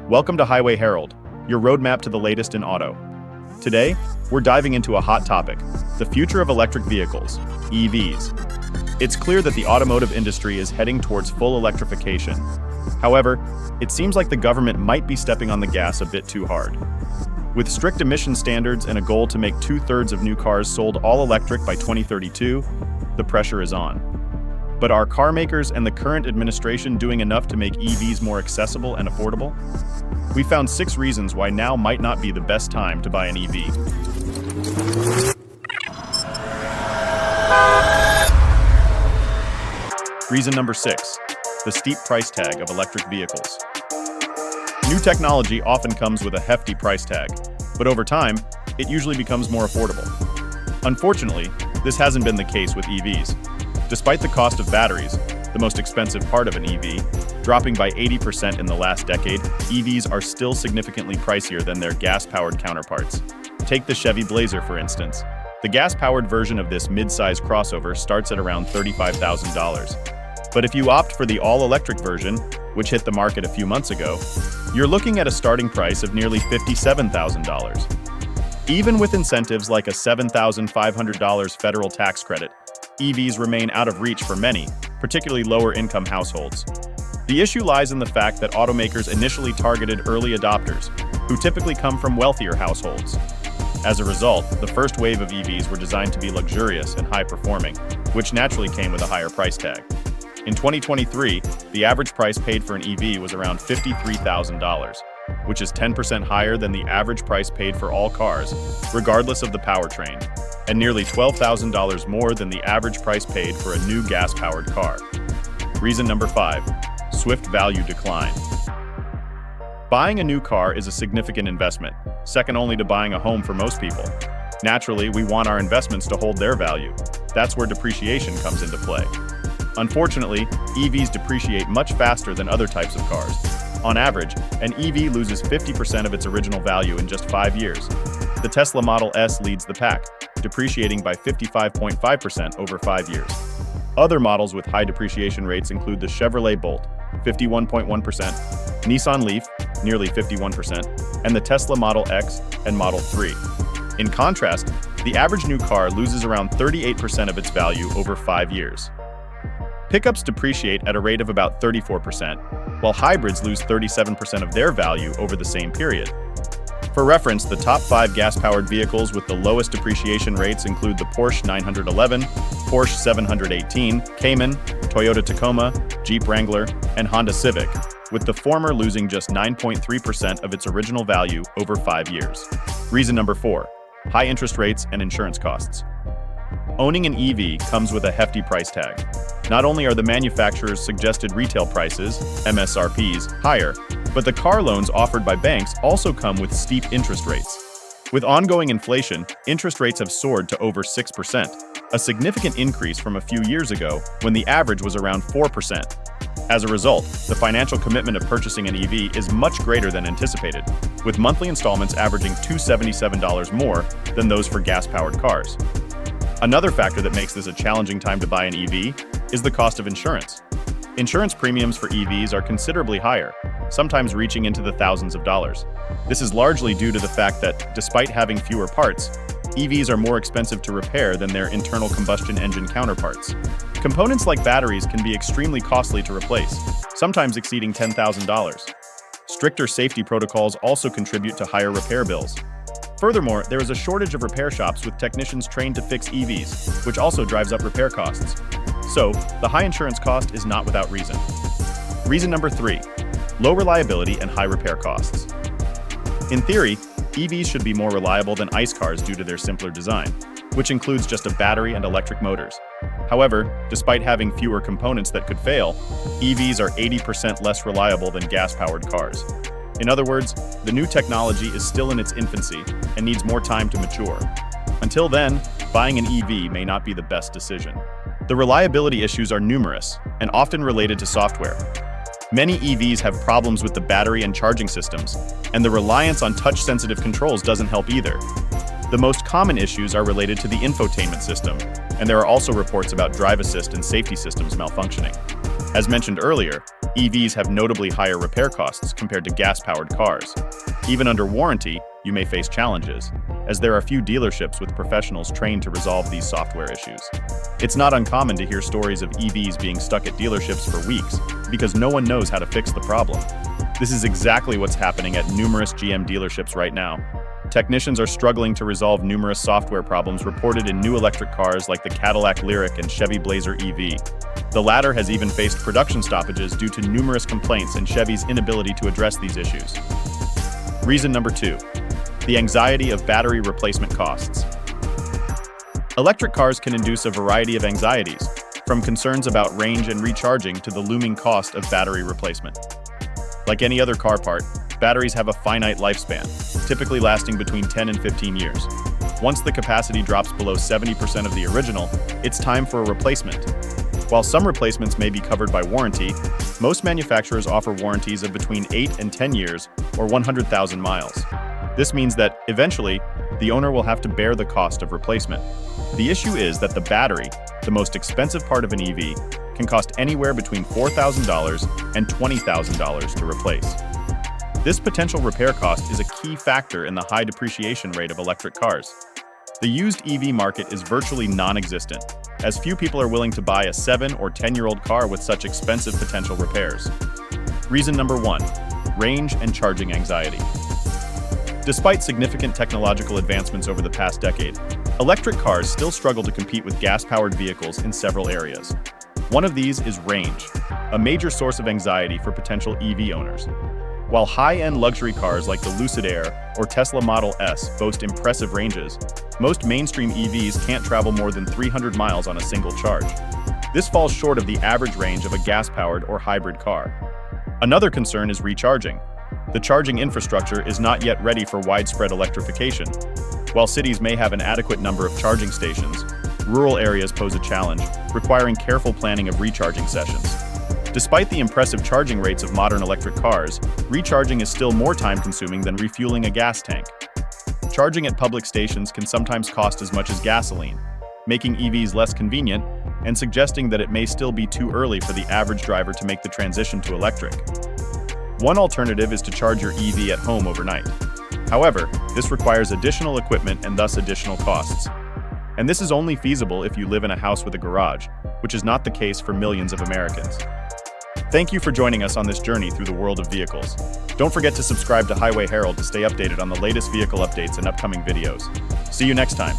Welcome to Highway Herald, your roadmap to the latest in auto. Today, we're diving into a hot topic, the future of electric vehicles, EVs. It's clear that the automotive industry is heading towards full electrification. However, it seems like the government might be stepping on the gas a bit too hard. With strict emission standards and a goal to make 2/3 of new cars sold all electric by 2032, the pressure is on. But are car makers and the current administration doing enough to make EVs more accessible and affordable? We found 6 reasons why now might not be the best time to buy an EV. Reason number 6, the steep price tag of electric vehicles. New technology often comes with a hefty price tag, but over time, it usually becomes more affordable. Unfortunately, this hasn't been the case with EVs. Despite the cost of batteries, the most expensive part of an EV, dropping by 80% in the last decade, EVs are still significantly pricier than their gas-powered counterparts. Take the Chevy Blazer, for instance. The gas-powered version of this mid-size crossover starts at around $35,000. But if you opt for the all-electric version, which hit the market a few months ago, you're looking at a starting price of nearly $57,000. Even with incentives like a $7,500 federal tax credit, EVs remain out of reach for many, particularly lower-income households. The issue lies in the fact that automakers initially targeted early adopters, who typically come from wealthier households. As a result, the first wave of EVs were designed to be luxurious and high-performing, which naturally came with a higher price tag. In 2023, the average price paid for an EV was around $53,000, which is 10% higher than the average price paid for all cars, regardless of the powertrain, and nearly $12,000 more than the average price paid for a new gas-powered car. Reason number 5, swift value decline. Buying a new car is a significant investment, second only to buying a home for most people. Naturally, we want our investments to hold their value. That's where depreciation comes into play. Unfortunately, EVs depreciate much faster than other types of cars. On average, an EV loses 50% of its original value in just 5 years. The Tesla Model S leads the pack, depreciating by 55.5% over 5 years. Other models with high depreciation rates include the Chevrolet Bolt, 51.1%, Nissan Leaf, nearly 51%, and the Tesla Model X and Model 3. In contrast, the average new car loses around 38% of its value over 5 years. Pickups depreciate at a rate of about 34%, while hybrids lose 37% of their value over the same period. For reference, the top 5 gas-powered vehicles with the lowest depreciation rates include the Porsche 911, Porsche 718, Cayman, Toyota Tacoma, Jeep Wrangler, and Honda Civic, with the former losing just 9.3% of its original value over 5 years. Reason number 4, high interest rates and insurance costs. Owning an EV comes with a hefty price tag. Not only are the manufacturer's suggested retail prices, MSRPs, higher, but the car loans offered by banks also come with steep interest rates. With ongoing inflation, interest rates have soared to over 6%, a significant increase from a few years ago when the average was around 4%. As a result, the financial commitment of purchasing an EV is much greater than anticipated, with monthly installments averaging $277 more than those for gas-powered cars. Another factor that makes this a challenging time to buy an EV is the cost of insurance. Insurance premiums for EVs are considerably higher, sometimes reaching into the thousands of dollars. This is largely due to the fact that, despite having fewer parts, EVs are more expensive to repair than their internal combustion engine counterparts. Components like batteries can be extremely costly to replace, sometimes exceeding $10,000. Stricter safety protocols also contribute to higher repair bills. Furthermore, there is a shortage of repair shops with technicians trained to fix EVs, which also drives up repair costs. So, the high insurance cost is not without reason. Reason number 3, low reliability and high repair costs. In theory, EVs should be more reliable than ICE cars due to their simpler design, which includes just a battery and electric motors. However, despite having fewer components that could fail, EVs are 80% less reliable than gas-powered cars. In other words, the new technology is still in its infancy and needs more time to mature. Until then, buying an EV may not be the best decision. The reliability issues are numerous and often related to software. Many EVs have problems with the battery and charging systems, and the reliance on touch-sensitive controls doesn't help either. The most common issues are related to the infotainment system, and there are also reports about drive assist and safety systems malfunctioning. As mentioned earlier, EVs have notably higher repair costs compared to gas-powered cars. Even under warranty, you may face challenges, as there are few dealerships with professionals trained to resolve these software issues. It's not uncommon to hear stories of EVs being stuck at dealerships for weeks because no one knows how to fix the problem. This is exactly what's happening at numerous GM dealerships right now. Technicians are struggling to resolve numerous software problems reported in new electric cars like the Cadillac Lyriq and Chevy Blazer EV. The latter has even faced production stoppages due to numerous complaints and Chevy's inability to address these issues. Reason number 2, the anxiety of battery replacement costs. Electric cars can induce a variety of anxieties, from concerns about range and recharging to the looming cost of battery replacement. Like any other car part, batteries have a finite lifespan, typically lasting between 10 and 15 years. Once the capacity drops below 70% of the original, it's time for a replacement. While some replacements may be covered by warranty, most manufacturers offer warranties of between 8 and 10 years or 100,000 miles. This means that, eventually, the owner will have to bear the cost of replacement. The issue is that the battery, the most expensive part of an EV, can cost anywhere between $4,000 and $20,000 to replace. This potential repair cost is a key factor in the high depreciation rate of electric cars. The used EV market is virtually non-existent, as few people are willing to buy a 7 or 10-year-old car with such expensive potential repairs. Reason number 1, range and charging anxiety. Despite significant technological advancements over the past decade, electric cars still struggle to compete with gas-powered vehicles in several areas. One of these is range, a major source of anxiety for potential EV owners. While high-end luxury cars like the Lucid Air or Tesla Model S boast impressive ranges, most mainstream EVs can't travel more than 300 miles on a single charge. This falls short of the average range of a gas-powered or hybrid car. Another concern is recharging. The charging infrastructure is not yet ready for widespread electrification. While cities may have an adequate number of charging stations, rural areas pose a challenge, requiring careful planning of recharging sessions. Despite the impressive charging rates of modern electric cars, recharging is still more time-consuming than refueling a gas tank. Charging at public stations can sometimes cost as much as gasoline, making EVs less convenient and suggesting that it may still be too early for the average driver to make the transition to electric. One alternative is to charge your EV at home overnight. However, this requires additional equipment and thus additional costs. And this is only feasible if you live in a house with a garage, which is not the case for millions of Americans. Thank you for joining us on this journey through the world of vehicles. Don't forget to subscribe to Highway Herald to stay updated on the latest vehicle updates and upcoming videos. See you next time.